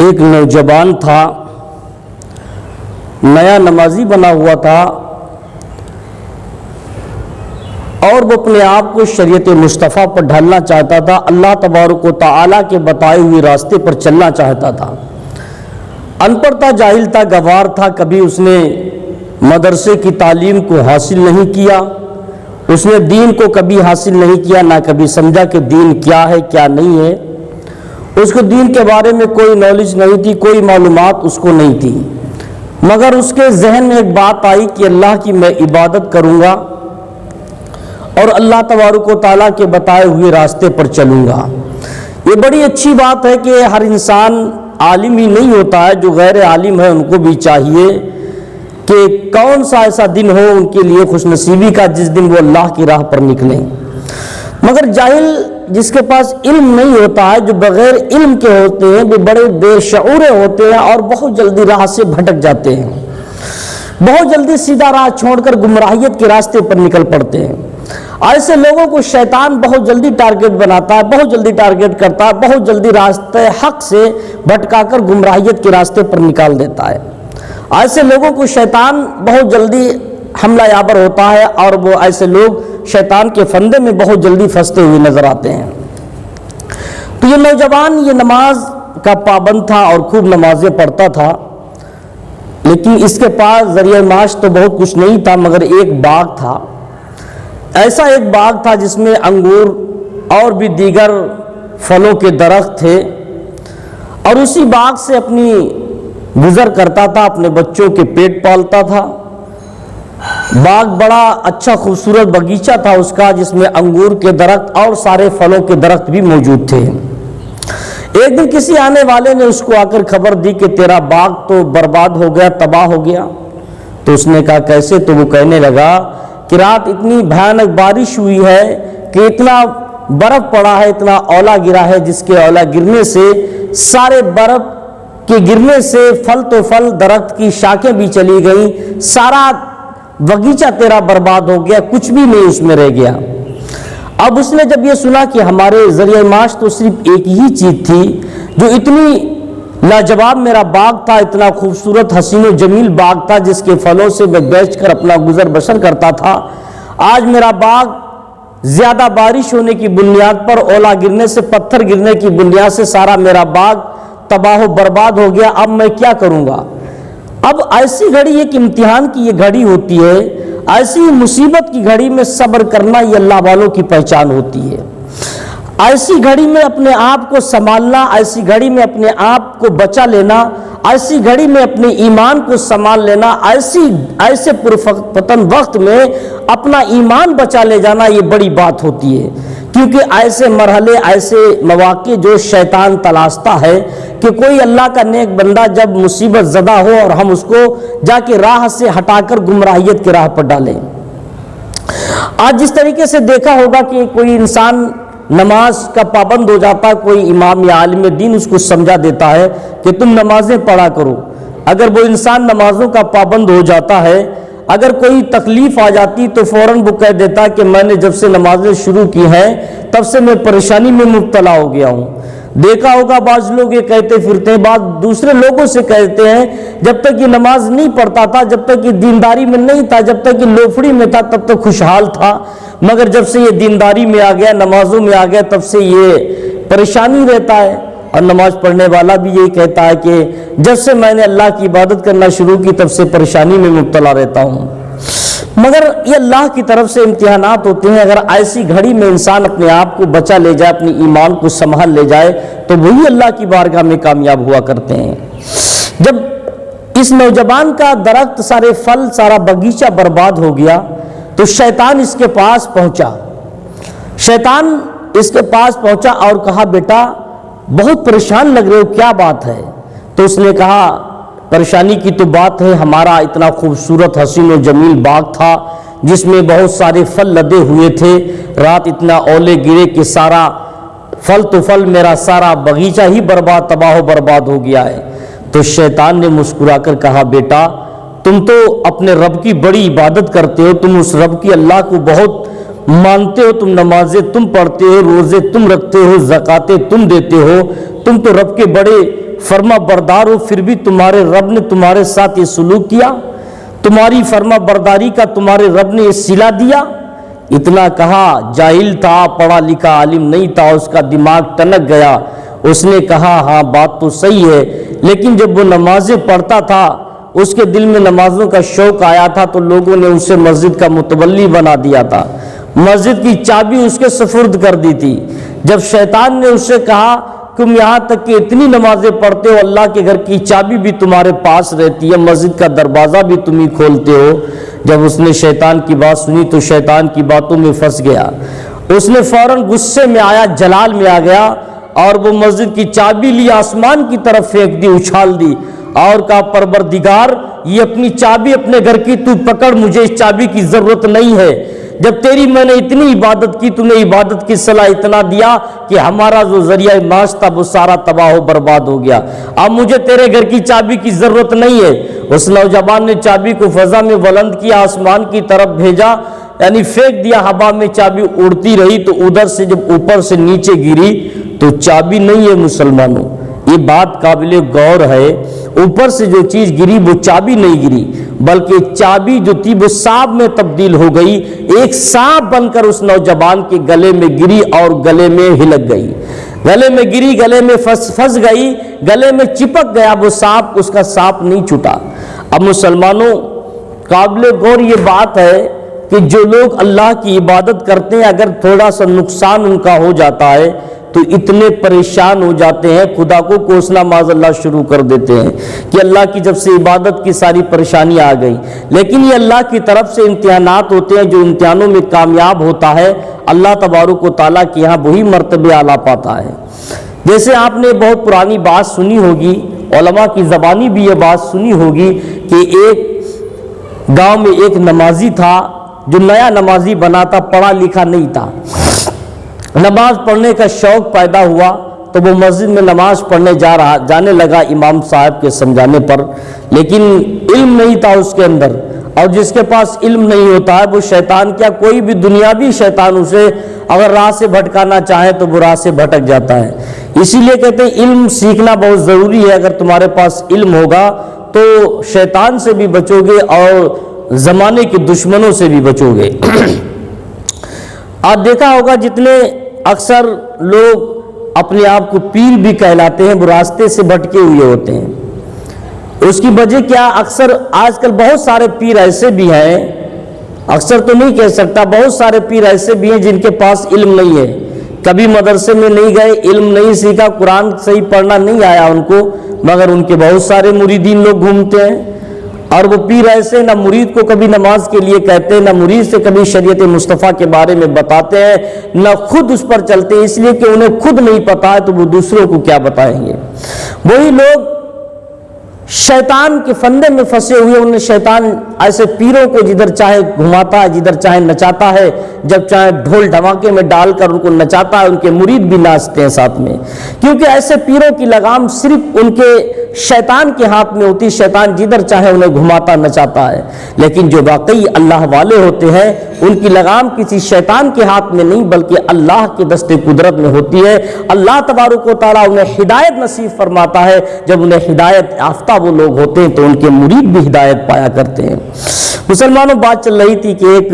ایک نوجوان تھا، نیا نمازی بنا ہوا تھا اور وہ اپنے آپ کو شریعت مصطفیٰ پر ڈھالنا چاہتا تھا، اللہ تبارک و تعالیٰ کے بتائے ہوئے راستے پر چلنا چاہتا تھا۔ ان پڑھ تھا، جاہل تھا، گنوار تھا، کبھی اس نے مدرسے کی تعلیم کو حاصل نہیں کیا، اس نے دین کو کبھی حاصل نہیں کیا، نہ کبھی سمجھا کہ دین کیا ہے کیا نہیں ہے۔ اس کو دین کے بارے میں کوئی نالج نہیں تھی، کوئی معلومات اس کو نہیں تھی، مگر اس کے ذہن میں ایک بات آئی کہ اللہ کی میں عبادت کروں گا اور اللہ تبارک و تعالیٰ کے بتائے ہوئے راستے پر چلوں گا۔ یہ بڑی اچھی بات ہے کہ ہر انسان عالم ہی نہیں ہوتا ہے، جو غیر عالم ہے ان کو بھی چاہیے کہ کون سا ایسا دن ہو ان کے لیے خوش نصیبی کا جس دن وہ اللہ کی راہ پر نکلیں۔ مگر جاہل جس کے پاس علم نہیں ہوتا ہے، جو بغیر علم کے ہوتے ہیں، وہ بڑے بے شعور ہوتے ہیں اور بہت جلدی راہ سے بھٹک جاتے ہیں، بہت جلدی سیدھا راہ چھوڑ کر گمراہیت کے راستے پر نکل پڑتے ہیں۔ ایسے لوگوں کو شیطان بہت جلدی ٹارگٹ بناتا ہے، بہت جلدی ٹارگٹ کرتا ہے، بہت جلدی راستے حق سے بھٹکا کر گمراہیت کے راستے پر نکال دیتا ہے۔ ایسے لوگوں کو شیطان بہت جلدی حملہ آور ہوتا ہے اور وہ ایسے لوگ شیطان کے فندے میں بہت جلدی پھنستے ہوئے نظر آتے ہیں۔ تو یہ نوجوان یہ نماز کا پابند تھا اور خوب نمازیں پڑھتا تھا، لیکن اس کے پاس ذریعہ معاش تو بہت کچھ نہیں تھا، مگر ایک باغ تھا، ایسا ایک باغ تھا جس میں انگور اور بھی دیگر پھلوں کے درخت تھے، اور اسی باغ سے اپنی گزر کرتا تھا، اپنے بچوں کے پیٹ پالتا تھا۔ باغ بڑا اچھا خوبصورت باغیچہ تھا اس کا، جس میں انگور کے درخت اور سارے پھلوں کے درخت بھی موجود تھے۔ ایک دن کسی آنے والے نے اس کو آ کر خبر دی کہ تیرا باغ تو برباد ہو گیا، تباہ ہو گیا۔ تو اس نے کہا کیسے؟ تو وہ کہنے لگا کہ رات اتنی بھیانک بارش ہوئی ہے کہ اتنا برف پڑا ہے، اتنا اولا گرا ہے، جس کے اولا گرنے سے سارے برف کے گرنے سے پھل تو پھل، درخت کی شاخیں بھی چلی گئیں، سارا باغیچہ تیرا برباد ہو گیا، کچھ بھی نہیں اس میں رہ گیا۔ اب اس نے جب یہ سنا کہ ہمارے ذریعہ معاش تو صرف ایک ہی چیز تھی جو اتنی لاجواب میرا باغ تھا، اتنا خوبصورت حسین و جمیل باغ تھا جس کے پھلوں سے میں بیچ کر اپنا گزر بسر کرتا تھا، آج میرا باغ زیادہ بارش ہونے کی بنیاد پر، اولا گرنے سے، پتھر گرنے کی بنیاد سے سارا میرا باغ تباہ و برباد ہو گیا، اب میں کیا کروں گا؟ اب ایسی گھڑی ایک امتحان کی یہ گھڑی ہوتی ہے، ایسی مصیبت کی گھڑی میں صبر کرنا یہ اللہ والوں کی پہچان ہوتی ہے۔ ایسی گھڑی میں اپنے آپ کو سنبھالنا، ایسی گھڑی میں اپنے آپ کو بچا لینا، ایسی گھڑی میں اپنے ایمان کو سنبھال لینا، ایسے پرفتن وقت میں اپنا ایمان بچا لے جانا، یہ بڑی بات ہوتی ہے، کیونکہ ایسے مرحلے، ایسے مواقع جو شیطان تلاشتا ہے کہ کوئی اللہ کا نیک بندہ جب مصیبت زدہ ہو اور ہم اس کو جا کے راہ سے ہٹا کر گمراہیت کے راہ پر ڈالیں۔ آج جس طریقے سے دیکھا ہوگا کہ کوئی انسان نماز کا پابند ہو جاتا ہے، کوئی امام یا عالم دین اس کو سمجھا دیتا ہے کہ تم نمازیں پڑھا کرو، اگر وہ انسان نمازوں کا پابند ہو جاتا ہے، اگر کوئی تکلیف آ جاتی تو فوراً وہ کہہ دیتا کہ میں نے جب سے نمازیں شروع کی ہیں تب سے میں پریشانی میں مبتلا ہو گیا ہوں۔ دیکھا ہوگا بعض لوگ یہ کہتے پھرتے ہیں، بعض دوسرے لوگوں سے کہتے ہیں جب تک یہ نماز نہیں پڑھتا تھا، جب تک یہ دینداری میں نہیں تھا، جب تک یہ لوفڑی میں تھا تب تک خوشحال تھا، مگر جب سے یہ دینداری میں آ گیا، نمازوں میں آ گیا، تب سے یہ پریشانی رہتا ہے۔ اور نماز پڑھنے والا بھی یہی کہتا ہے کہ جب سے میں نے اللہ کی عبادت کرنا شروع کی تب سے پریشانی میں مبتلا رہتا ہوں۔ مگر یہ اللہ کی طرف سے امتحانات ہوتے ہیں، اگر ایسی گھڑی میں انسان اپنے آپ کو بچا لے جائے، اپنی ایمان کو سنبھال لے جائے تو وہی اللہ کی بارگاہ میں کامیاب ہوا کرتے ہیں۔ جب اس نوجوان کا درخت، سارے پھل، سارا باغیچہ برباد ہو گیا تو شیطان اس کے پاس پہنچا، شیطان اس کے پاس پہنچا اور کہا بیٹا بہت پریشان لگ رہے ہو، کیا بات ہے؟ تو اس نے کہا پریشانی کی تو بات ہے، ہمارا اتنا خوبصورت حسین و جمیل باغ تھا جس میں بہت سارے پھل لدے ہوئے تھے، رات اتنا اولے گرے کہ سارا پھل تو پھل، میرا سارا باغیچہ ہی برباد، تباہ و برباد ہو گیا ہے۔ تو شیطان نے مسکرا کر کہا بیٹا تم تو اپنے رب کی بڑی عبادت کرتے ہو، تم اس رب کی اللہ کو بہت مانتے ہو، تم نمازیں تم پڑھتے ہو، روزے تم رکھتے ہو، زکاتیں تم دیتے ہو، تم تو رب کے بڑے فرما بردار ہو پھر بھی تمہارے رب نے تمہارے ساتھ یہ سلوک کیا؟ تمہاری فرما برداری کا تمہارے رب نے یہ صلہ دیا؟ اتنا کہا، جاہل تھا، پڑھا لکھا عالم نہیں تھا، اس کا دماغ ٹنک گیا۔ اس نے کہا ہاں بات تو صحیح ہے، لیکن جب وہ نمازیں پڑھتا تھا اس کے دل میں نمازوں کا شوق آیا تھا تو لوگوں نے اسے مسجد کا متولی بنا دیا تھا، مسجد کی چابی اس کے سپرد کر دی تھی۔ جب شیطان نے اس سے کہا تم یہاں تک کہ اتنی نمازیں پڑھتے ہو، اللہ کے گھر کی چابی بھی تمہارے پاس رہتی ہے، مسجد کا دروازہ بھی تم ہی کھولتے ہو۔ جب اس نے شیطان کی بات سنی تو شیطان کی باتوں میں پھنس گیا، اس نے فوراً غصے میں آیا، جلال میں آ گیا اور وہ مسجد کی چابی لی، آسمان کی طرف پھینک دی، اچھال دی اور کہا پروردگار یہ اپنی چابی اپنے گھر کی تو پکڑ، مجھے اس چابی کی ضرورت نہیں ہے۔ جب تیری میں نے اتنی عبادت کی، تو نے عبادت کی صلاح اتنا دیا کہ ہمارا جو ذریعہ معاش تھا وہ سارا تباہ و برباد ہو گیا، اب مجھے تیرے گھر کی چابی کی ضرورت نہیں ہے۔ اس نوجوان نے چابی کو فضا میں بلند کیا، آسمان کی طرف بھیجا، یعنی پھینک دیا، ہوا میں چابی اڑتی رہی تو ادھر سے جب اوپر سے نیچے گری تو چابی نہیں ہے۔ مسلمانوں یہ بات قابل غور ہے، اوپر سے جو چیز گری وہ چابی نہیں گری بلکہ چابی جو تھی وہ سانپ میں تبدیل ہو گئی، ایک سانپ بن کر اس نوجوان کے گلے میں گری اور گلے میں ہلک گئی، گلے میں گری، گلے میں پھنس گئی، گلے میں چپک گیا وہ سانپ، اس کا سانپ نہیں چھوٹا۔ اب مسلمانوں قابل غور یہ بات ہے کہ جو لوگ اللہ کی عبادت کرتے ہیں اگر تھوڑا سا نقصان ان کا ہو جاتا ہے تو اتنے پریشان ہو جاتے ہیں، خدا کو کوسنا معاذ اللہ شروع کر دیتے ہیں کہ اللہ کی جب سے عبادت کی ساری پریشانیاں آ گئی۔ لیکن یہ اللہ کی طرف سے امتحانات ہوتے ہیں، جو امتحانوں میں کامیاب ہوتا ہے اللہ تبارک و تعالیٰ کے یہاں وہی مرتبہ اعلیٰ پاتا ہے۔ جیسے آپ نے بہت پرانی بات سنی ہوگی، علماء کی زبانی بھی یہ بات سنی ہوگی کہ ایک گاؤں میں ایک نمازی تھا جو نیا نمازی بنا تھا، پڑھا لکھا نہیں تھا، نماز پڑھنے کا شوق پیدا ہوا تو وہ مسجد میں نماز پڑھنے جانے لگا امام صاحب کے سمجھانے پر، لیکن علم نہیں تھا اس کے اندر، اور جس کے پاس علم نہیں ہوتا ہے وہ شیطان کیا کوئی بھی دنیاوی شیطان اسے اگر راہ سے بھٹکانا چاہے تو وہ راہ سے بھٹک جاتا ہے۔ اسی لیے کہتے ہیں علم سیکھنا بہت ضروری ہے، اگر تمہارے پاس علم ہوگا تو شیطان سے بھی بچو گے اور زمانے کے دشمنوں سے بھی بچو گے۔ آپ دیکھا ہوگا جتنے اکثر لوگ اپنے آپ کو پیر بھی کہلاتے ہیں وہ راستے سے بھٹکے ہوئے ہوتے ہیں۔ اس کی وجہ کیا؟ اکثر آج کل بہت سارے پیر ایسے بھی ہیں، اکثر تو نہیں کہہ سکتا، بہت سارے پیر ایسے بھی ہیں جن کے پاس علم نہیں ہے، کبھی مدرسے میں نہیں گئے، علم نہیں سیکھا، قرآن صحیح پڑھنا نہیں آیا ان کو، مگر ان کے بہت سارے مریدین لوگ گھومتے ہیں۔ اور وہ پیر ایسے نہ مرید کو کبھی نماز کے لیے کہتے ہیں، نہ مرید سے کبھی شریعت مصطفیٰ کے بارے میں بتاتے ہیں، نہ خود اس پر چلتے ہیں، اس لیے کہ انہیں خود نہیں پتا ہے تو وہ دوسروں کو کیا بتائیں گے۔ وہی لوگ شیطان کے فندے میں پھنسے ہوئے، انہیں شیطان ایسے پیروں کو جدھر چاہے گھماتا ہے، جدھر چاہے نچاتا ہے، جب چاہے ڈھول دھماکے میں ڈال کر ان کو نچاتا ہے، ان کے مرید بھی ناچتے ہیں ساتھ میں، کیونکہ ایسے پیروں کی لگام صرف ان کے شیطان کے ہاتھ میں ہوتی، شیطان جدھر چاہے انہیں گھماتا نچاتا ہے۔ لیکن جو واقعی اللہ والے ہوتے ہیں ان کی لگام کسی شیطان کے ہاتھ میں نہیں بلکہ اللہ کے دست قدرت میں ہوتی ہے۔ اللہ تبارک و تعالیٰ انہیں ہدایت نصیب فرماتا ہے، جب انہیں ہدایت یافتہ وہ لوگ ہوتے ہیں تو ان کے مرید بھی ہدایت پایا کرتے ہیں۔ مسلمانوں بات چل رہی تھی کہ ایک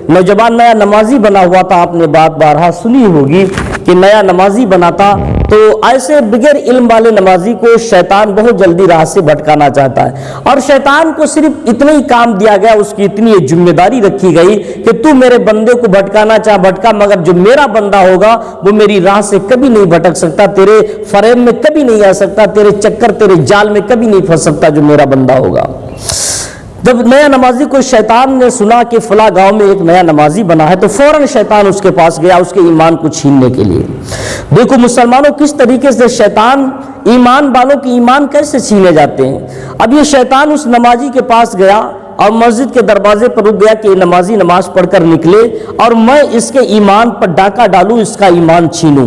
نوجوان نیا نمازی بنا ہوا تھا، آپ نے بات بارہا سنی ہوگی کہ نیا نمازی بنا تھا، تو ایسے بغیر علم والے نمازی کو شیطان بہت جلدی راہ سے بھٹکانا چاہتا ہے، اور شیطان کو صرف اتنا ہی کام دیا گیا، اس کی اتنی ذمہ داری رکھی گئی کہ تو میرے بندے کو بھٹکانا چاہ بھٹکا، مگر جو میرا بندہ ہوگا وہ میری راہ سے کبھی نہیں بھٹک سکتا، تیرے فریب میں کبھی نہیں آ سکتا، تیرے چکر تیرے جال میں کبھی نہیں پھنس سکتا جو میرا بندہ ہوگا۔ جب نیا نمازی کو شیطان نے سنا کہ فلاں گاؤں میں ایک نیا نمازی بنا ہے تو فوراً شیطان اس کے پاس گیا اس کے ایمان کو چھیننے کے لیے۔ دیکھو مسلمانوں کس طریقے سے شیطان ایمان والوں کی ایمان کیسے چھینے جاتے ہیں۔ اب یہ شیطان اس نمازی کے پاس گیا اور مسجد کے دروازے پر رک گیا کہ یہ نمازی نماز پڑھ کر نکلے اور میں اس کے ایمان پر ڈاکہ ڈالوں، اس کا ایمان چھینوں۔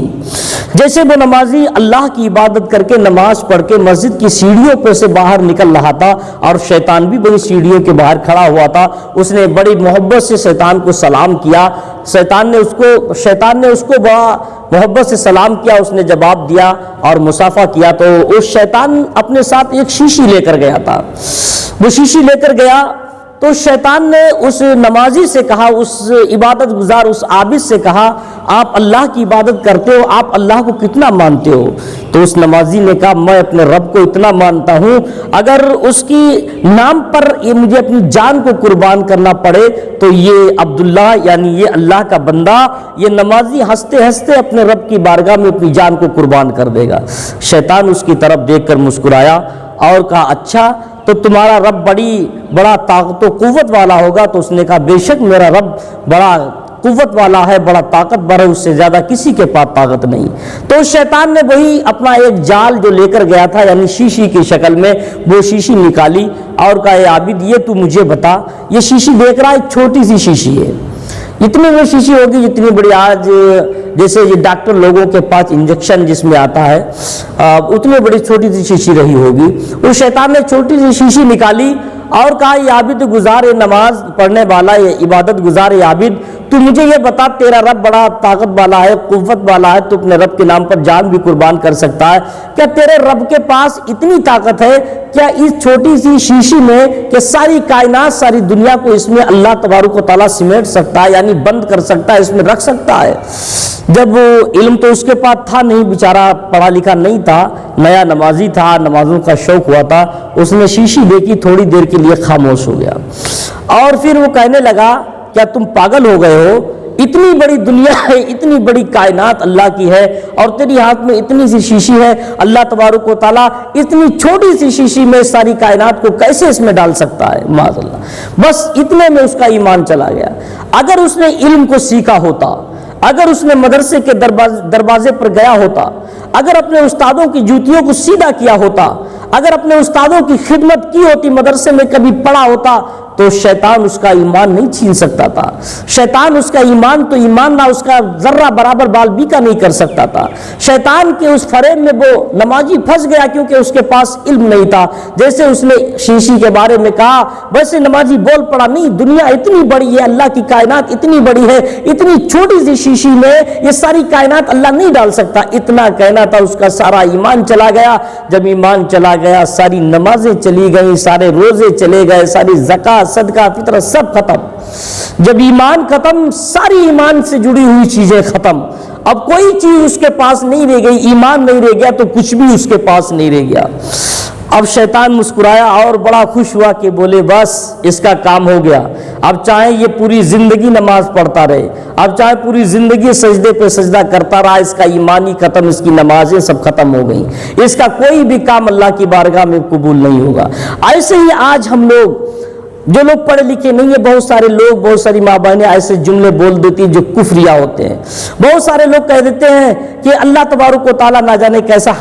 جیسے وہ نمازی اللہ کی عبادت کر کے نماز پڑھ کے مسجد کی سیڑھیوں پہ سے باہر نکل رہا تھا اور شیطان بھی وہی سیڑھیوں کے باہر کھڑا ہوا تھا، اس نے بڑی محبت سے شیطان کو سلام کیا۔ شیطان نے اس کو بڑا محبت سے سلام کیا، اس نے جواب دیا اور مصافحہ کیا، تو اس شیطان اپنے ساتھ ایک شیشی لے کر گیا تھا۔ وہ شیشی لے کر گیا تو شیطان نے اس نمازی سے کہا، اس عبادت گزار، اس عابد سے کہا، آپ اللہ کی عبادت کرتے ہو، آپ اللہ کو کتنا مانتے ہو؟ تو اس نمازی نے کہا، میں اپنے رب کو اتنا مانتا ہوں، اگر اس کی نام پر یہ مجھے اپنی جان کو قربان کرنا پڑے تو یہ عبداللہ یعنی یہ اللہ کا بندہ، یہ نمازی ہنستے ہنستے اپنے رب کی بارگاہ میں اپنی جان کو قربان کر دے گا۔ شیطان اس کی طرف دیکھ کر مسکرایا اور کہا، اچھا تو تمہارا رب بڑا طاقت و قوت والا ہوگا؟ تو اس نے کہا، بے شک میرا رب بڑا قوت والا ہے، بڑا طاقتور ہے، اس سے زیادہ کسی کے پاس طاقت نہیں۔ تو شیطان نے وہی اپنا ایک جال جو لے کر گیا تھا یعنی شیشی کی شکل میں وہ شیشی نکالی اور کہا، اے عابد یہ تو مجھے بتا، یہ شیشی دیکھ رہا ہے ایک چھوٹی سی شیشی ہے، اتنی وہ شیشی ہوگی جتنی بڑی آج جیسے یہ ڈاکٹر لوگوں کے پاس انجیکشن جس میں آتا ہے اتنی بڑی چھوٹی سی شیشی رہی ہوگی۔ اس شیطان نے چھوٹی سی شیشی نکالی اور کہا، یہ عابد گزار، یہ نماز پڑھنے والا، یہ عبادت گزار، یہ عابد، تو مجھے یہ بتا، تیرا رب بڑا طاقت والا ہے، قوت والا ہے، تو اپنے رب کے نام پر جان بھی قربان کر سکتا ہے، کیا تیرے رب کے پاس اتنی طاقت ہے کیا اس چھوٹی سی شیشی میں کہ ساری کائنات ساری دنیا کو اس میں اللہ تبارک و تعالیٰ سمیٹ سکتا ہے یعنی بند کر سکتا ہے، اس میں رکھ سکتا ہے؟ جب علم تو اس کے پاس تھا نہیں، بیچارہ پڑھا لکھا نہیں تھا، نیا نمازی تھا، نمازوں کا شوق ہوا تھا، اس نے شیشی دیکھی، تھوڑی دیر کے لیے خاموش ہو گیا اور پھر وہ کہنے لگا، کیا تم پاگل ہو گئے ہو؟ اتنی بڑی دنیا ہے، اتنی بڑی کائنات اللہ کی ہے اور تیری ہاتھ میں اتنی سی شیشی ہے، اللہ تبارک و تعالیٰ اتنی چھوٹی سی شیشی میں ساری کائنات کو کیسے اس میں ڈال سکتا ہے؟ معاذ اللہ۔ بس اتنے میں اس کا ایمان چلا گیا۔ اگر اس نے علم کو سیکھا ہوتا، اگر اس نے مدرسے کے دروازے پر گیا ہوتا، اگر اپنے استادوں کی جوتیوں کو سیدھا کیا ہوتا، اگر اپنے استادوں کی خدمت کی ہوتی، مدرسے میں کبھی پڑھا ہوتا، تو شیطان اس کا ایمان نہیں چھین سکتا تھا۔ شیطان اس کا ایمان تو ایمان نہ، اس کا ذرہ برابر بال بیکا نہیں کر سکتا تھا۔ شیطان کے اس فریب میں وہ نمازی پھنس گیا کیونکہ اس کے پاس علم نہیں تھا۔ جیسے اس نے شیشی کے بارے میں کہا ویسے نمازی بول پڑا، نہیں دنیا اتنی بڑی ہے، اللہ کی کائنات اتنی بڑی ہے، اتنی چھوٹی سی شیشی میں یہ ساری کائنات اللہ نہیں ڈال سکتا۔ اتنا کہنا تھا، اس کا سارا ایمان چلا گیا۔ جب ایمان چلا گیا، ساری نمازیں چلی گئیں، سارے روزے چلے گئے، ساری زکوٰۃ صدقہ فطرت سب ختم۔ جب ایمان ختم، ساری ایمان سے جڑی ہوئی چیزیں ختم، اب کوئی چیز اس کے پاس نہیں رہ گئی، ایمان نہیں رہ گیا تو کچھ بھی اس کے پاس نہیں رہ گیا۔ اب شیطان مسکرایا اور بڑا خوش ہوا کہ بولے بس اس کا کام ہو گیا، اب چاہے یہ پوری زندگی نماز پڑھتا رہے، اب چاہے پوری زندگی سجدے پہ سجدہ کرتا رہا، اس کا ایمانی ختم، اس کی نمازیں سب ختم ہو گئیں، اس کا کوئی بھی کام اللہ کی بارگاہ میں قبول نہیں ہوگا۔ ایسے ہی آج ہم لوگ جو لوگ پڑھے لکھے نہیں ہیں، بہت سارے لوگ، بہت ساری ماں بہنیں ایسے جملے بول دیتی ہیں جو کفریہ ہوتے ہیں۔ بہت سارے لوگ کہہ دیتے ہیں کہ اللہ تبارک و تعالیٰ نہ جانے کیسا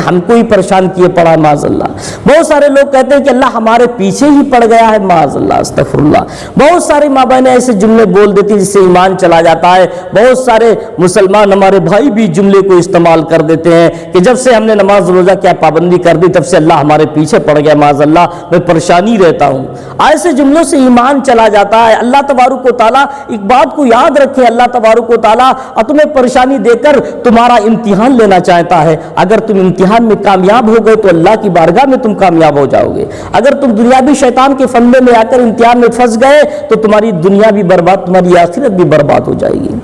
ہم کو ہی پریشان کیے پڑا ہے، معاذ اللہ۔ بہت سارے لوگ کہتے ہیں کہ اللہ ہمارے پیچھے ہی پڑ گیا ہے، معاذ اللہ، استغفر اللہ۔ بہت ساری ماں بہنیں ایسے جملے بول دیتی ہیں جس سے ایمان چلا جاتا ہے۔ بہت سارے مسلمان ہمارے بھائی بھی جملے کو استعمال کر دیتے ہیں کہ جب سے ہم نے نماز روزہ کیا پابندی کر دی تب سے اللہ ہمارے پیچھے پڑ گیا، معاذ اللہ، میں پریشانی رہتا ہوں۔ ایسے جملوں سے ایمان چلا جاتا ہے۔ اللہ تبارک و تعالیٰ ایک بات کو یاد رکھے، اللہ تبارک و تعالیٰ تمہیں پریشانی دے کر تمہارا امتحان لینا چاہتا ہے۔ اگر تم امتحان میں کامیاب ہو گئے تو اللہ کی بارگاہ میں تم کامیاب ہو جاؤ گے۔ اگر تم دنیاوی شیطان کے فندے میں آ کر امتحان میں پھنس گئے تو تمہاری دنیا بھی برباد، تمہاری آخرت بھی برباد ہو جائے گی۔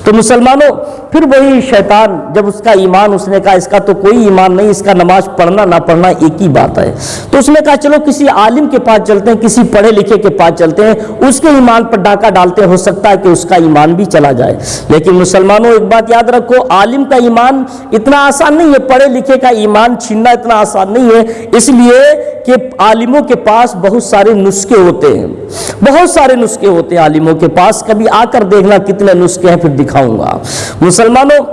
تو مسلمانوں، پھر وہی شیطان جب اس کا ایمان، اس نے کہا اس کا تو کوئی ایمان نہیں، اس کا نماز پڑھنا نہ پڑھنا ایک ہی بات ہے، تو اس نے کہا چلو کسی عالم کے پاس چلتے ہیں، کسی پڑھے لکھے کے پاس چلتے ہیں، اس کے ایمان پر ڈاکہ ڈالتے ہیں، ہو سکتا ہے کہ اس کا ایمان بھی چلا جائے۔ لیکن مسلمانوں ایک بات یاد رکھو، عالم کا ایمان اتنا آسان نہیں ہے، پڑھے لکھے کا ایمان چھیننا اتنا آسان نہیں ہے، اس لیے کہ عالموں کے پاس بہت سارے نسخے ہوتے ہیں، بہت سارے نسخے ہوتے ہیں عالموں کے پاس۔ کبھی آ کر دیکھنا کتنے نسخے ہیں، پھر دکھاؤں گا۔ مسلمانوں،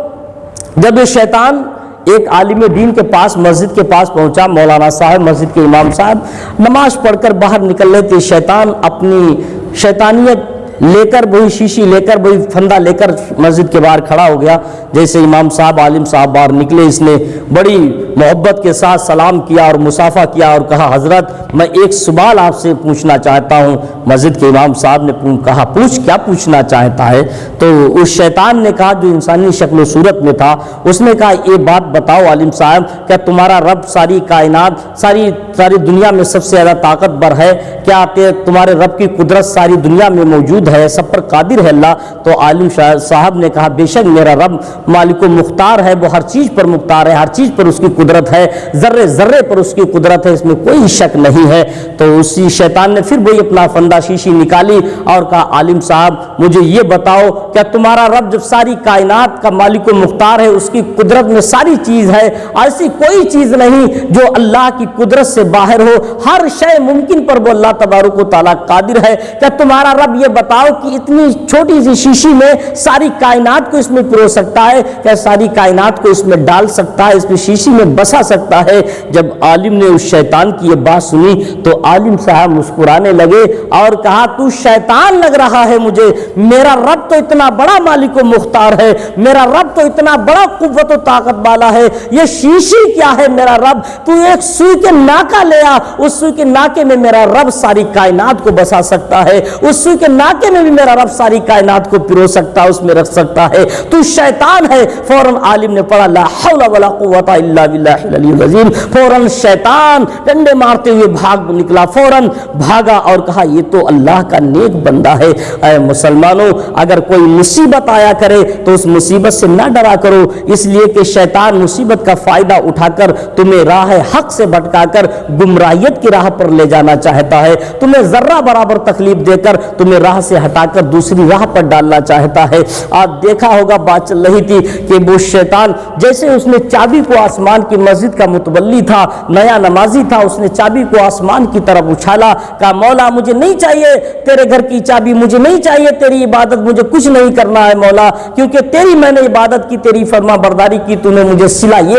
جب یہ شیطان ایک عالم دین کے پاس، مسجد کے پاس پہنچا، مولانا صاحب، مسجد کے امام صاحب نماز پڑھ کر باہر نکل رہے تھے، شیطان اپنی شیطانیت لے کر، وہی شیشی لے کر، وہی پھندا لے کر مسجد کے باہر کھڑا ہو گیا۔ جیسے امام صاحب، عالم صاحب باہر نکلے، اس نے بڑی محبت کے ساتھ سلام کیا اور مصافحہ کیا اور کہا حضرت میں ایک سوال آپ سے پوچھنا چاہتا ہوں۔ مسجد کے امام صاحب نے کہا پوچھ، کیا پوچھنا چاہتا ہے؟ تو اس شیطان نے کہا جو انسانی شکل و صورت میں تھا، اس نے کہا یہ بات بتاؤ عالم صاحب، کیا تمہارا رب ساری کائنات ساری دنیا میں سب سے زیادہ طاقتور ہے؟ کیا تمہارے رب کی قدرت ساری دنیا میں موجود ہے، سب پر قادر ہے اللہ؟ تو عالم صاحب نے کہا بے شک میرا رب مالک و مختار ہے، وہ ہر چیز پر مختار ہے، ہر چیز پر اس کی قدرت ہے، ذرے ذرے پر اس کی قدرت ہے، اس میں کوئی شک نہیں ہے۔ تو اسی شیطان نے پھر وہی اپنا فندہ شیشی نکالی اور کہا عالم صاحب مجھے یہ بتاؤ، کیا تمہارا رب جب ساری کائنات کا مالک و مختار ہے، اس کی قدرت میں ساری چیز ہے، ایسی کوئی چیز نہیں جو اللہ کی قدرت سے باہر ہو، ہر شے ممکن پر وہ اللہ تبارک و تعالیٰ قادر ہے، کیا تمہارا رب یہ بتاؤ کہ اتنی چھوٹی سی شیشی میں ساری کائنات کو اس میں پرو سکتا ہے، کیا ساری کائنات کو اس میں ڈال سکتا ہے، اس میں شیشی میں بسا سکتا ہے؟ جب عالم نے اس شیطان کی یہ بات سنی تو عالم صاحب مسکرانے لگے اور کہا تو شیطان لگ رہا ہے مجھے، میرا رب تو اتنا بڑا مالک و مختار ہے، میرا رب تو اتنا بڑا قوت و طاقت والا ہے، یہ شیشی کیا ہے میرا رب؟ تو ایک سوئی کے ناکا لے آ، اس سوئی کے ناکے میں میرا رب ساری کائنات کو بسا سکتا ہے، اس سوئی کے ناکے میں بھی میرا رب ساری کائنات کو پرو سکتا ہے، اس میں رکھ سکتا ہے، تو شیطان ہے۔ فوراً عالم نے پڑھا لا حول ولا قوت الا باللہ العلی العظیم، فوراً شیطان ڈنڈے مارتے ہوئے بھاگ نکلا، فوراً بھاگا اور کہا یہ تو اللہ کا نیک بندہ ہے۔ اے مسلمانوں، اگر کوئی مصیبت آیا کرے تو اس مصیبت سے نہ ڈرا کرو، اس لیے کہ شیطان مصیبت کا فائدہ اٹھا کر تمہیں راہ حق سے بھٹکا کر گمراہیت کی راہ پر لے جانا چاہتا ہے، تمہیں ذرہ برابر تکلیف دے کر تمہیں راہ سے ہٹا کر دوسری راہ پر ڈالنا چاہتا ہے۔ آپ دیکھا ہوگا بات چل رہی تھی کہ وہ شیطان جیسے اس نے چابی کو آسمان کی مسجد کا متولی تھا، نیا نمازی تھا، اس نے چابی کو آسمان کی طرف اچھالا، کہا مولا مجھے نہیں چاہیے تیرے گھر کی چابی، مجھے نہیں چاہیے تیری عبادت، مجھے کچھ نہیں کرنا ہے مولا، کیونکہ تیری میں نے عبادت کی، تیری فرما برداری کی، تو نے مجھے صلہ یہ